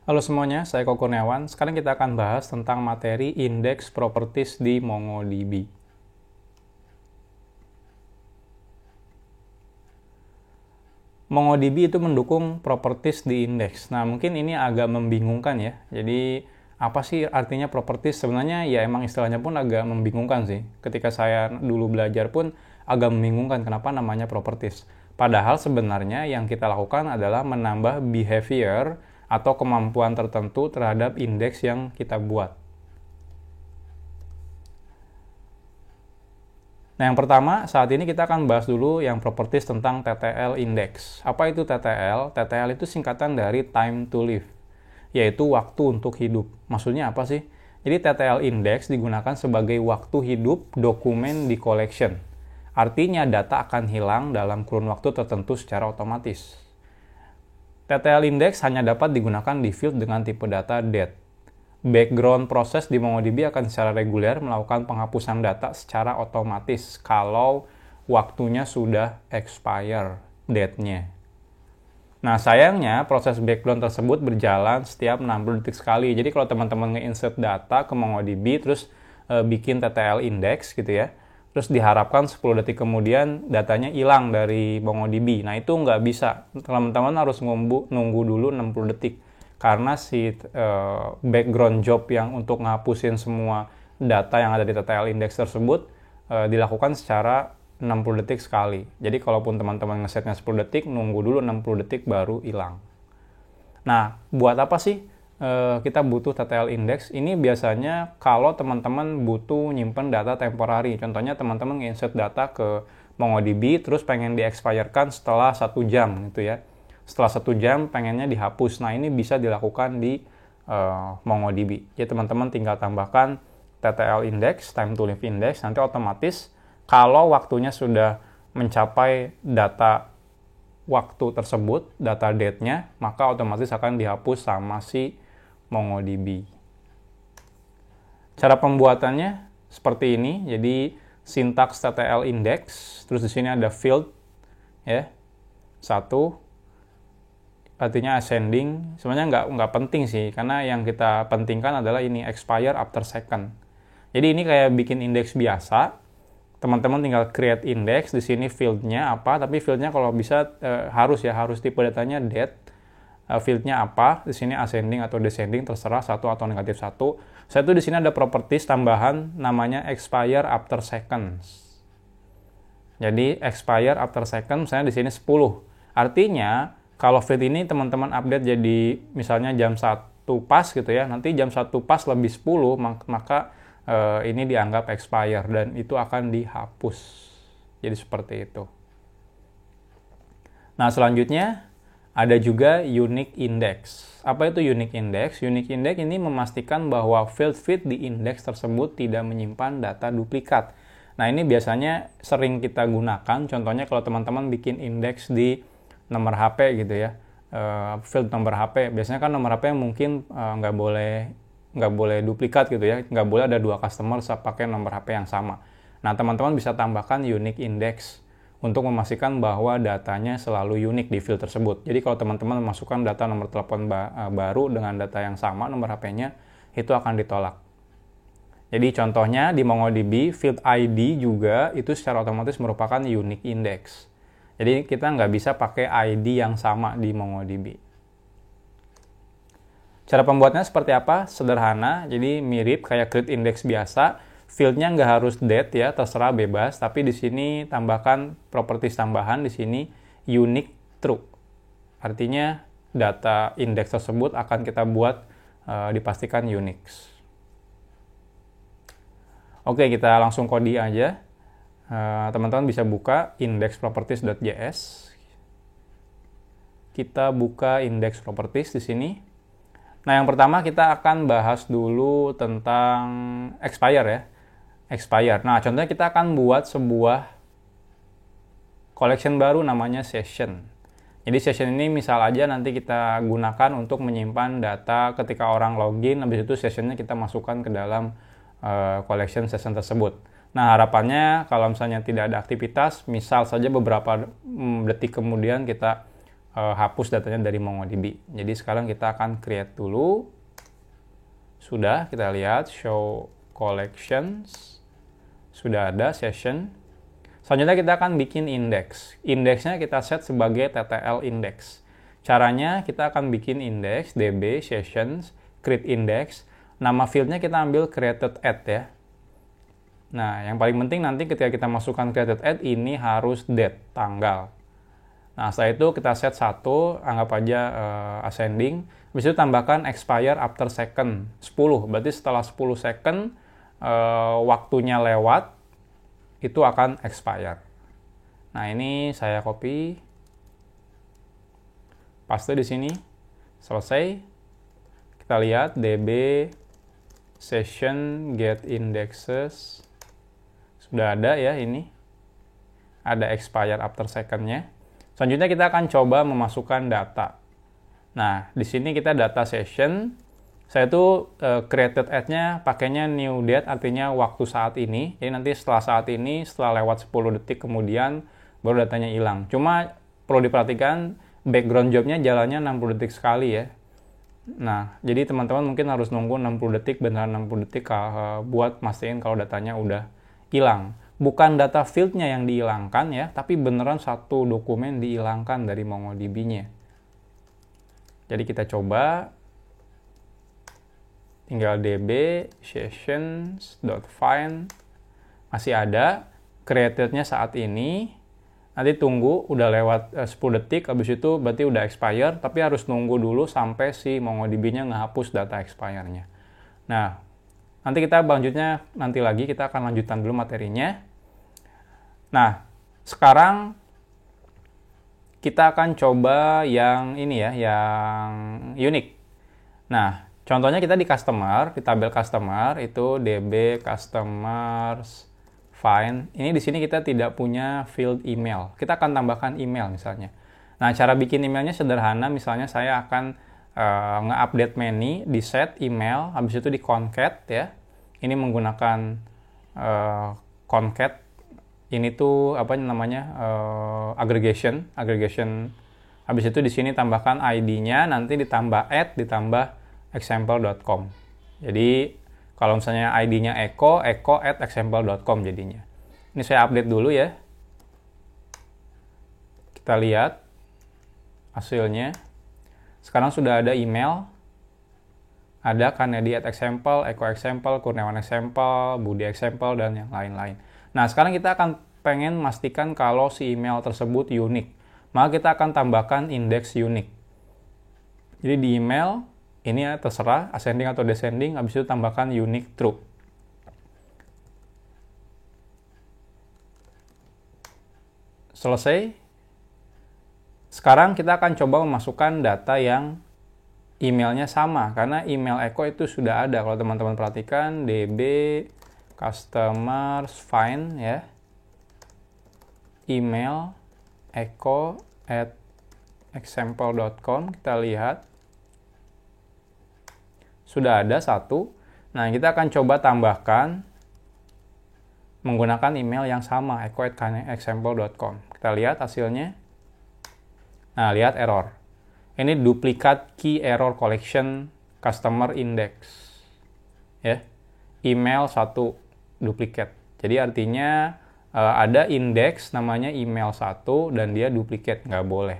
Halo semuanya, saya Koko Kurniawan. Sekarang kita akan bahas tentang materi indeks properties di MongoDB. MongoDB itu mendukung properties di indeks. Nah, mungkin ini agak membingungkan ya. Jadi, apa sih artinya properties? Sebenarnya ya emang istilahnya pun agak membingungkan sih. Ketika saya dulu belajar pun agak membingungkan kenapa namanya properties. Padahal sebenarnya yang kita lakukan adalah menambah behavior atau kemampuan tertentu terhadap indeks yang kita buat. Nah, yang pertama, saat ini kita akan bahas dulu yang properties tentang TTL index. Apa itu TTL? TTL itu singkatan dari time to live, yaitu waktu untuk hidup. Maksudnya apa sih? Jadi TTL index digunakan sebagai waktu hidup dokumen di collection. Artinya data akan hilang dalam kurun waktu tertentu secara otomatis. TTL index hanya dapat digunakan di field dengan tipe data date. Background proses di MongoDB akan secara reguler melakukan penghapusan data secara otomatis kalau waktunya sudah expire date-nya. Nah, sayangnya proses background tersebut berjalan setiap 60 detik sekali. Jadi kalau teman-teman nge-insert data ke MongoDB terus bikin TTL index gitu ya, terus diharapkan 10 detik kemudian datanya hilang dari MongoDB. Nah, itu nggak bisa. Teman-teman harus nunggu dulu 60 detik. Karena si background job yang untuk ngapusin semua data yang ada di TTL index tersebut dilakukan secara 60 detik sekali. Jadi kalaupun teman-teman ngesetnya 10 detik, nunggu dulu 60 detik baru hilang. Nah, buat apa sih kita butuh TTL index? Ini biasanya kalau teman-teman butuh nyimpen data temporary. Contohnya teman-teman nge-insert data ke MongoDB terus pengen di-expire-kan setelah 1 jam gitu ya. Setelah 1 jam pengennya dihapus. Nah, ini bisa dilakukan di MongoDB. Jadi teman-teman tinggal tambahkan TTL index, time to live index, nanti otomatis kalau waktunya sudah mencapai data waktu tersebut, data date-nya, maka otomatis akan dihapus sama si MongoDB. Cara pembuatannya seperti ini. Jadi sintaks TTL index, terus di sini ada field ya. 1 artinya ascending, sebenarnya nggak penting sih, karena yang kita pentingkan adalah ini, expire after second. Jadi ini kayak bikin indeks biasa, teman-teman tinggal create index, di sini fieldnya apa, tapi fieldnya kalau bisa harus tipe datanya date, fieldnya apa, di sini ascending atau descending, terserah 1 atau negatif 1. Saya tuh di sini ada properties tambahan namanya expire after seconds. Jadi expire after second, misalnya di sini 10. Artinya kalau field ini teman-teman update jadi misalnya jam 1 pas gitu ya, nanti jam 1 pas lebih 10, maka ini dianggap expire dan itu akan dihapus. Jadi seperti itu. Nah, selanjutnya ada juga unique index. Apa itu unique index? Unique index ini memastikan bahwa field di index tersebut tidak menyimpan data duplikat. Nah, ini biasanya sering kita gunakan, contohnya kalau teman-teman bikin indeks di nomor HP gitu ya, field nomor HP. Biasanya kan nomor HP mungkin nggak boleh duplikat gitu ya, nggak boleh ada 2 customer pakai nomor HP yang sama. Nah, teman-teman bisa tambahkan unique index untuk memastikan bahwa datanya selalu unik di field tersebut. Jadi kalau teman-teman memasukkan data nomor telepon baru dengan data yang sama nomor HP-nya, itu akan ditolak. Jadi contohnya di MongoDB, field ID juga itu secara otomatis merupakan unique index. Jadi kita nggak bisa pakai ID yang sama di MongoDB. Cara pembuatnya seperti apa? Sederhana, jadi mirip kayak create index biasa. Fieldnya nggak harus date ya, terserah bebas. Tapi di sini tambahkan properties tambahan di sini unique true. Artinya data index tersebut akan kita buat dipastikan unique. Oke, kita langsung kode aja. Teman-teman bisa buka indexproperties.js. Kita buka index properties di sini. Nah, yang pertama kita akan bahas dulu tentang expire ya. Expire. Nah, contohnya kita akan buat sebuah collection baru namanya session. Jadi session ini misal aja nanti kita gunakan untuk menyimpan data ketika orang login, habis itu sessionnya kita masukkan ke dalam collection session tersebut. Nah, harapannya kalau misalnya tidak ada aktivitas, misal saja beberapa detik kemudian kita hapus datanya dari MongoDB. Jadi sekarang kita akan create dulu. Sudah, kita lihat show collections. Sudah ada session. Selanjutnya kita akan bikin index. Indeksnya kita set sebagai TTL index. Caranya kita akan bikin index db sessions create index. Nama fieldnya kita ambil created at ya. Nah, yang paling penting nanti ketika kita masukkan created at ini harus date, tanggal. Nah, setelah itu kita set 1, anggap aja ascending. Habis itu tambahkan expire after second, 10. Berarti setelah 10 second, waktunya lewat, itu akan expire. Nah, ini saya copy. Paste di sini. Selesai. Kita lihat db session get indexes. Sudah ada ya ini. Ada expire after second-nya. Selanjutnya kita akan coba memasukkan data. Nah, di sini kita data session. Saya tuh created at-nya pakainya new date, artinya waktu saat ini. Jadi nanti setelah saat ini, setelah lewat 10 detik kemudian, baru datanya hilang. Cuma perlu diperhatikan, background job-nya jalannya 60 detik sekali ya. Nah, jadi teman-teman mungkin harus nunggu 60 detik, beneran 60 detik buat mastiin kalau datanya udah hilang. Bukan data field-nya yang dihilangkan ya, tapi beneran satu dokumen dihilangkan dari MongoDB-nya. Jadi kita coba, tinggal db sessions.find, masih ada, created-nya saat ini, nanti tunggu, udah lewat 10 detik, habis itu berarti udah expire, tapi harus nunggu dulu sampai si MongoDB-nya ngehapus data expire-nya. Nah, nanti kita lanjutnya, nanti lagi kita akan lanjutkan dulu materinya. Nah, sekarang kita akan coba yang ini ya, yang unik. Nah, contohnya kita di customer, di tabel customer itu db customers find. Ini di sini kita tidak punya field email. Kita akan tambahkan email misalnya. Nah, cara bikin emailnya sederhana. Misalnya saya akan nge-update many, di set email, habis itu di concat ya. Ini menggunakan concat. Ini tuh apa namanya aggregation. Habis itu di sini tambahkan ID-nya, nanti ditambah add, ditambah example.com. Jadi kalau misalnya ID-nya echo at example.com jadinya. Ini saya update dulu ya. Kita lihat hasilnya. Sekarang sudah ada email. Ada Kanedi at example, Eko example, Kurniawan example, Budi example, dan yang lain-lain. Nah, sekarang kita akan pengen memastikan kalau si email tersebut unik. Maka kita akan tambahkan indeks unik. Jadi di email, ini ya terserah, ascending atau descending, habis itu tambahkan unique true. Selesai. Sekarang kita akan coba memasukkan data yang emailnya sama, karena email Eko itu sudah ada. Kalau teman-teman perhatikan, db customers find ya, email echo at example.com, kita lihat sudah ada satu. Nah, kita akan coba tambahkan menggunakan email yang sama, echo at example.com. Kita lihat hasilnya. Nah, lihat error. Ini duplikat key error collection customer index ya, email satu duplikat. Jadi artinya ada indeks namanya email 1 dan dia duplikat, nggak boleh.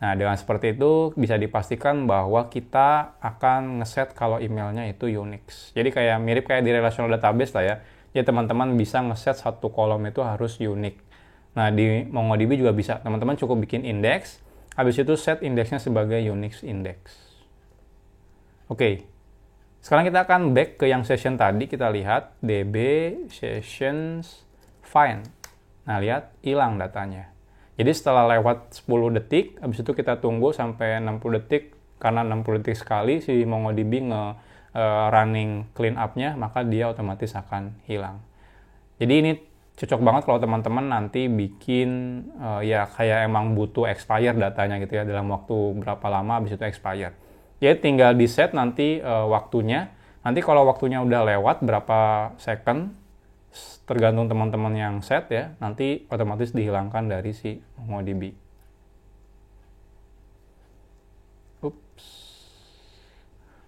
Nah, dengan seperti itu bisa dipastikan bahwa kita akan ngeset kalau emailnya itu Unix. Jadi kayak mirip kayak di relational database lah ya. Jadi teman-teman bisa ngeset satu kolom itu harus unik. Nah, di MongoDB juga bisa. Teman-teman cukup bikin indeks, habis itu set indeksnya sebagai Unix index. Oke. Sekarang kita akan back ke yang session tadi, kita lihat db sessions find. Nah, lihat hilang datanya. Jadi setelah lewat 10 detik, habis itu kita tunggu sampai 60 detik, karena 60 detik sekali si MongoDB running clean up-nya, maka dia otomatis akan hilang. Jadi ini cocok banget kalau teman-teman nanti bikin ya kayak emang butuh expire datanya gitu ya, dalam waktu berapa lama habis itu expire. Jadi tinggal di set nanti waktunya. Nanti kalau waktunya udah lewat berapa second, tergantung teman-teman yang set ya, nanti otomatis dihilangkan dari si MongoDB.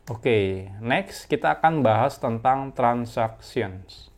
Oke, next kita akan bahas tentang transactions.